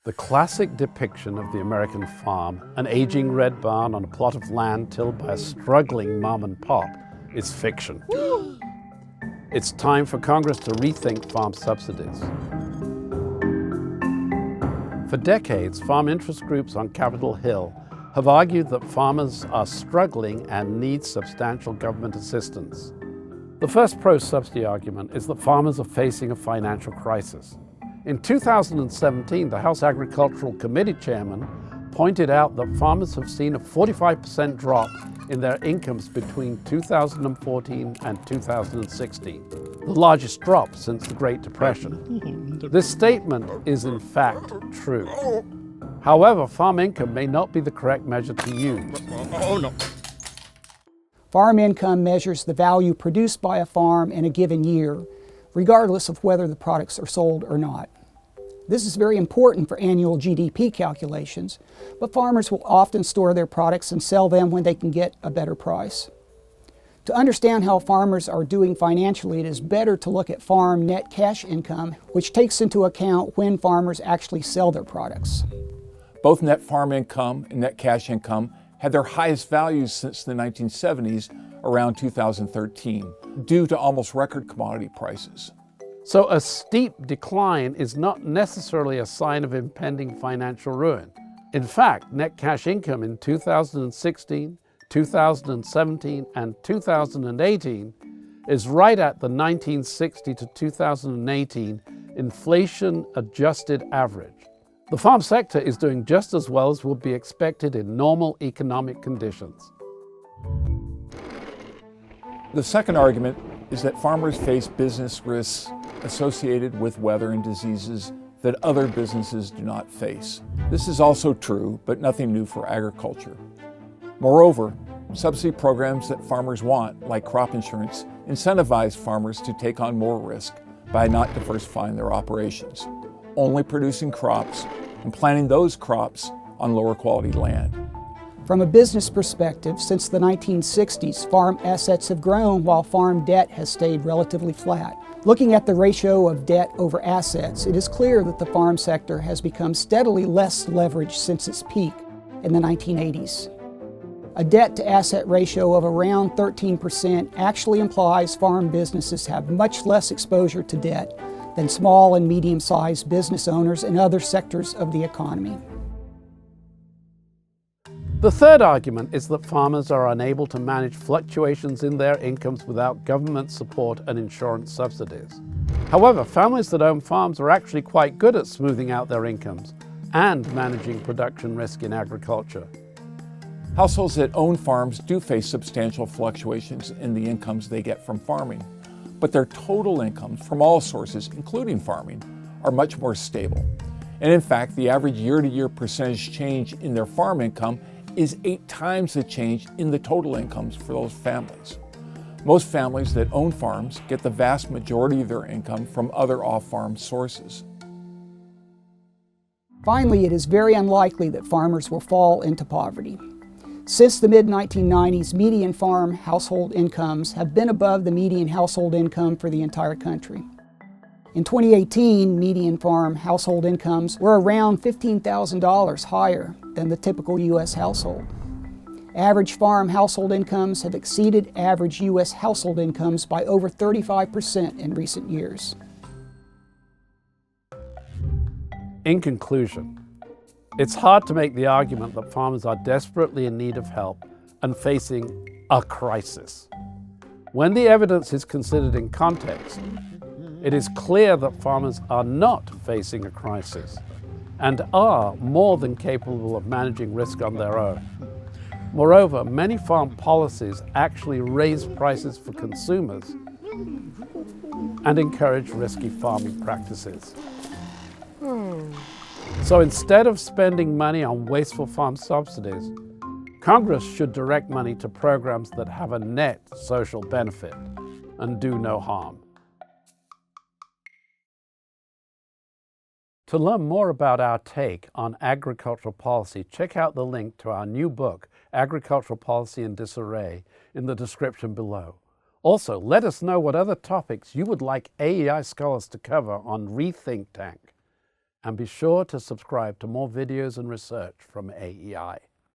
The classic depiction of the American farm, an aging red barn on a plot of land tilled by a struggling mom and pop, is fiction. It's time for Congress to rethink farm subsidies. For decades, farm interest groups on Capitol Hill have argued that farmers are struggling and need substantial government assistance. The first pro-subsidy argument is that farmers are facing a financial crisis. In 2017, the House Agricultural Committee chairman pointed out that farmers have seen a 45% drop in their incomes between 2014 and 2016, the largest drop since the Great Depression. This statement is in fact true. However, farm income may not be the correct measure to use. Farm income measures the value produced by a farm in a given year, regardless of whether the products are sold or not. This is very important for annual GDP calculations, but farmers will often store their products and sell them when they can get a better price. To understand how farmers are doing financially, it is better to look at farm net cash income, which takes into account when farmers actually sell their products. Both net farm income and net cash income had their highest values since the 1970s, around 2013, due to almost record commodity prices. So a steep decline is not necessarily a sign of impending financial ruin. In fact, net cash income in 2016, 2017, and 2018 is right at the 1960 to 2018 inflation-adjusted average. The farm sector is doing just as well as would be expected in normal economic conditions. The second argument is that farmers face business risks associated with weather and diseases that other businesses do not face. This is also true, but nothing new for agriculture. Moreover, subsidy programs that farmers want, like crop insurance, incentivize farmers to take on more risk by not diversifying their operations, only producing crops and planting those crops on lower quality land. From a business perspective, since the 1960s, farm assets have grown while farm debt has stayed relatively flat. Looking at the ratio of debt over assets, it is clear that the farm sector has become steadily less leveraged since its peak in the 1980s. A debt-to-asset ratio of around 13% actually implies farm businesses have much less exposure to debt than small and medium-sized business owners in other sectors of the economy. The third argument is that farmers are unable to manage fluctuations in their incomes without government support and insurance subsidies. However, families that own farms are actually quite good at smoothing out their incomes and managing production risk in agriculture. Households that own farms do face substantial fluctuations in the incomes they get from farming, but their total incomes from all sources, including farming, are much more stable. And in fact, the average year-to-year percentage change in their farm income is 8 times the change in the total incomes for those families. Most families that own farms get the vast majority of their income from other off-farm sources. Finally, it is very unlikely that farmers will fall into poverty. Since the mid-1990s, median farm household incomes have been above the median household income for the entire country. In 2018, median farm household incomes were around $15,000 higher than the typical U.S. household. Average farm household incomes have exceeded average U.S. household incomes by over 35% in recent years. In conclusion, it's hard to make the argument that farmers are desperately in need of help and facing a crisis. When the evidence is considered in context, it is clear that farmers are not facing a crisis and are more than capable of managing risk on their own. Moreover, many farm policies actually raise prices for consumers and encourage risky farming practices. So instead of spending money on wasteful farm subsidies, Congress should direct money to programs that have a net social benefit and do no harm. To learn more about our take on agricultural policy, check out the link to our new book, Agricultural Policy in Disarray, in the description below. Also, let us know what other topics you would like AEI scholars to cover on reTHINK. and be sure to subscribe to more videos and research from AEI.